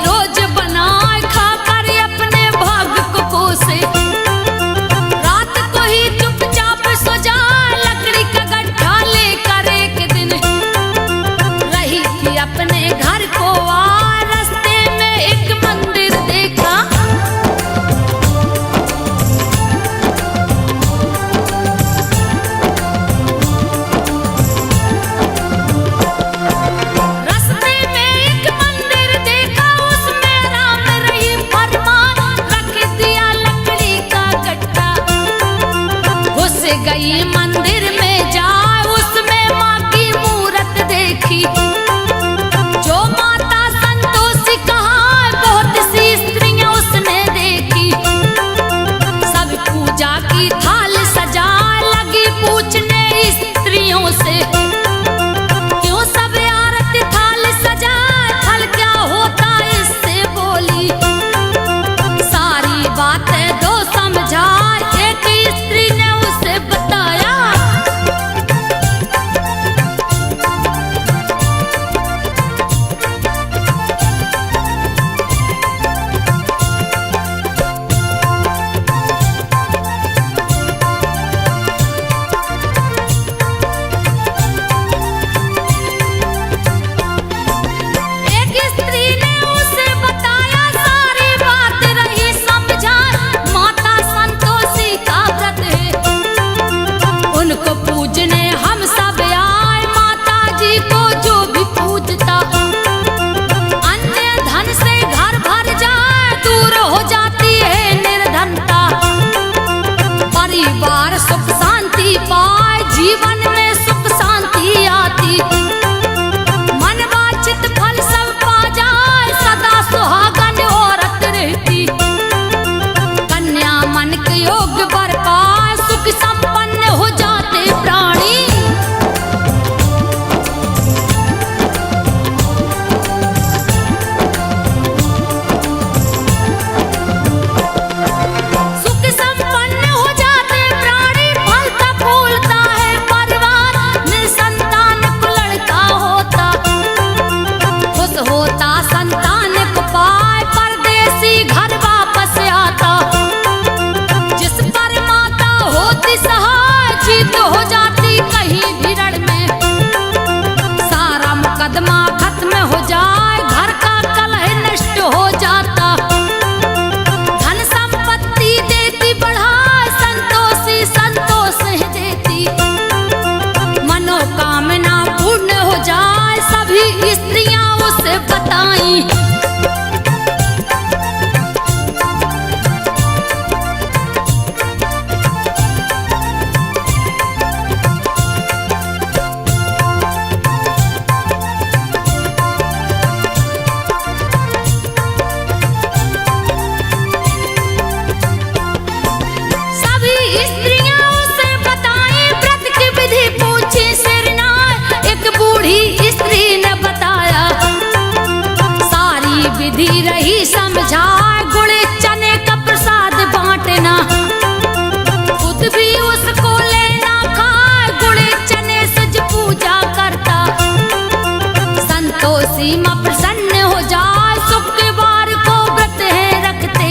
रोज बनाए खाकर अपने भाग को कोसे। रात को ही चुपचाप सो जाए लकड़ी का गड्ढा लेकर एक दिन रही थी अपने घर को आ रास्ते में एक मंदिर देखा। रास्ते में एक मंदिर देखा उसमें राम रही फरमान रख दिया लकड़ी का गड्ढा। घुस गई मंदिर में जा उसमें माँ की मूरत देखी। जो माता संतोषी कहा बहुत सी स्त्रियां उसने देखी। सब पूजा की थाल सजा लगी पूछने स्त्रियों से क्यों सब आरती थाल सजा फल क्या होता इससे बोली। सारी बातें दो समझा एक स्त्री ने उसे बताया। एक स्त्री ने उसे बताया सारी बात रही समझा। माता संतोषी का व्रत है उनको पूजने हम सब आए। माता जी को जो भी पूजता अन्य धन से घर भर जाए दूर हो जाती है निर्धनता। परिवार सुख शांति पाए जीवन में सुख शांति आती। मन वांछित फल सब पा जाए सदा सुहागन औरत रहती। कन्या मन के योग्य वर पाए सुख संपन्न हो जाते प्राणी। सुख संपन्न हो जाते प्राणी फलता फूलता है परिवार। निसंतान को लड़का होता खुश होता संतान को पाए परदेसी घर वापस आता। जिस पर माता होती सहाय जीत हो जाती कहीं भी रण में। सारा मुकदमा खत्म हो जाए घर का कलह नष्ट हो जाता। धन संपत्ति देती बढ़ाए संतोषी संतोष है देती। मनोकामना पूर्ण हो जाए सभी स्त्रियां उसे बताई। सभी स्त्रियां उसे बताई व्रत की विधि पूछी सिरनाए। एक बूढ़ी स्त्री ने बताया सारी विधि रही समझाए। गुड़ चने का प्रसाद बांटना खुद भी उसको लेना खाए। गुड़ चने से जो पूजा करता संतोषी मां प्रसन्न हो जाए। शुक्रवार को व्रत है रखते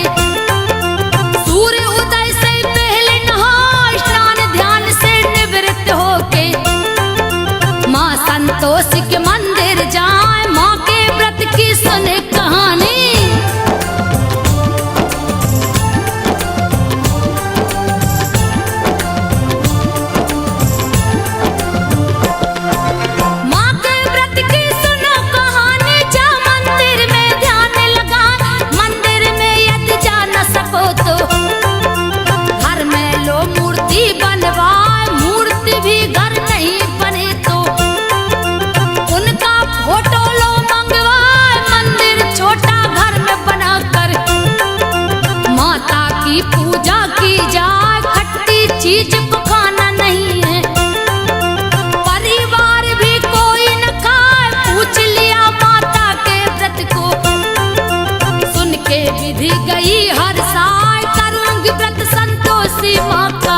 सूर्य उदय से पहले नहा स्नान ध्यान से निवृत्त होके माँ संतोषी के मंदिर जाए। माँ के व्रत की सुने कहानी। माँ के व्रत की सुनो कहानी। जा मंदिर में ध्यान लगा मंदिर में यदि जा न सको तो घर में लो मूर्ति बनवाए। मूर्ति भी घर नहीं बने तो उनका फोटो लो मंगवाए। मंदिर छोटा घर में बनाकर माता की पूजा की जाए। खट्टी चीज को खाना नहीं है परिवार भी कोई न खाए। पूछ लिया माता के व्रत को सुन के विधि गई हर साल। करूंगी व्रत संतोषी माँ का।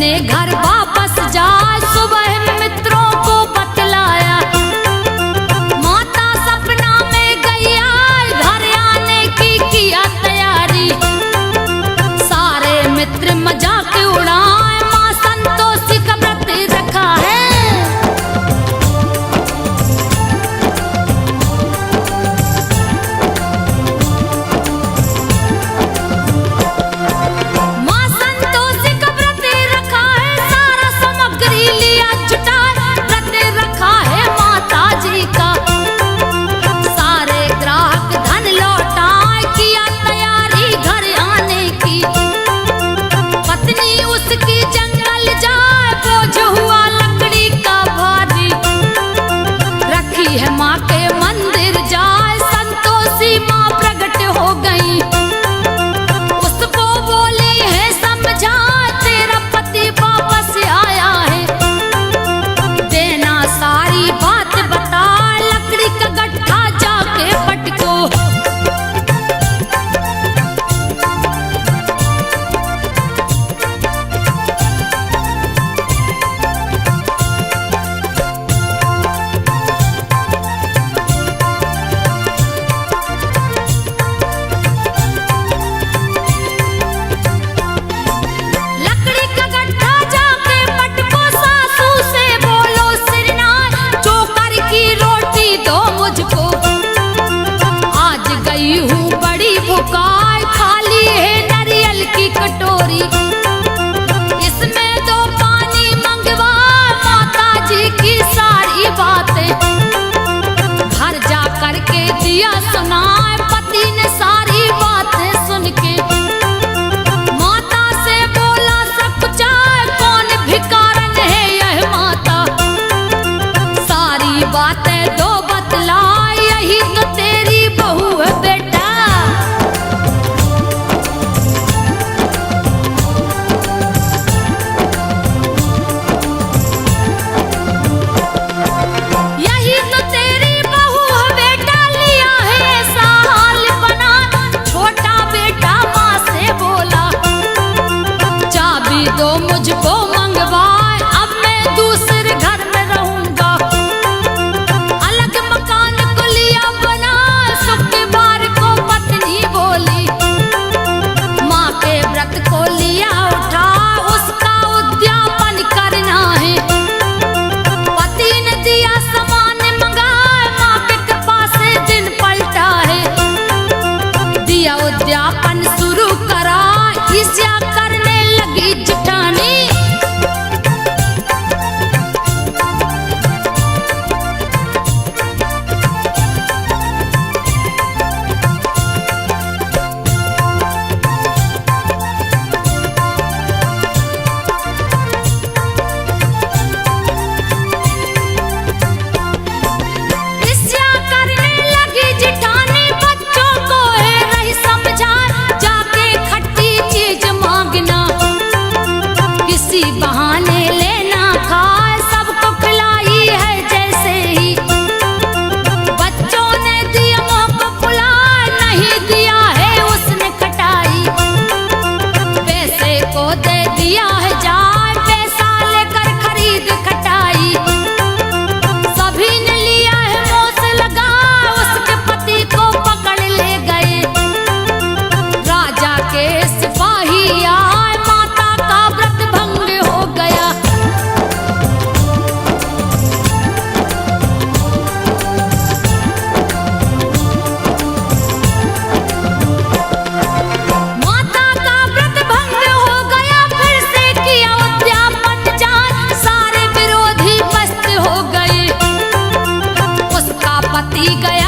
अपने घर वापस जाए सुबह मित्रों को बतलाया। माता सपना में गई आए घर आने की किया तैयारी। सारे मित्र मजाक उड़ाए माँ संतोषी का व्रत रखा है। माँ संतोषी का व्रत रखा है, सारा सामग्री लिया जुटाए व्रत रखा है माता जी का। सारे ग्राहक धन लौटाए किया तैयारी घर आने की। पत्नी उसकी जंगल जाए बोझ हुआ लकड़ी का भारी। रखी है माँ के मंदिर जाए संतोषी माँ प्रकट हो गई। उसको बोली है समझा तेरा पति वापस आया है। देना सारी बात बता लकड़ी का गट्ठा जाके पटको। लकड़ी का गट्ठा जाके पटको, सासू से बोलो सिरनार चोकर की रोटी दो मुझको। आज गई हूँ बड़ी भुकाय खाली है नारियल की कटोरी। इसमें दो पानी मंगवा माता जी की सारी बातें। घर जा करके दिया सुनाए पति ने सारी बातें सुन के। माता से बोला सकुचाए कौन भिकारन है यह माता। सारी बातें दो बतलाए यही तो तेरी बहू है बेटा। यही तो तेरी बहू है बेटा, लिया है ऐसा हाल बना। छोटा बेटा माँ से बोला चाबी दो मुझको मंगवाए, अब मैं दूसरे घर में रहूंगा। अलग मकान को लिया बना, शुक्रवार को पत्नी बोली। माँ के व्रत को लिया उठा, उसका उद्यापन करना है। पति ने दिया सामान मंगाए, माँ के कृपा से दिन पलटा है। दिया उद्यापन शुरू करा, ईर्ष्या करने लगी जिठानी। ईर्ष्या करने लगी जिठानी, बच्चों को है रही समझा जाके खट्टी चीज मांगना। किसी बहाने लेना खाए सबको खिलाई है जैसे ही। बच्चों ने दिया मुँह को फुलाए, नहीं दिया है उसने खटाई। पैसे को दे दिया है जाए, पैसा लेकर खरीद खटाई। सभी ने लिया है मुँह से लगा, उसके पति को पकड़ ले गए। राजा के सिपाही आए, माता का व्रत भंग हो गया। माता का व्रत भंग हो गया, फिर से किया उद्यापन जान, सारे विरोधी पस्त हो गए। उसका पति गया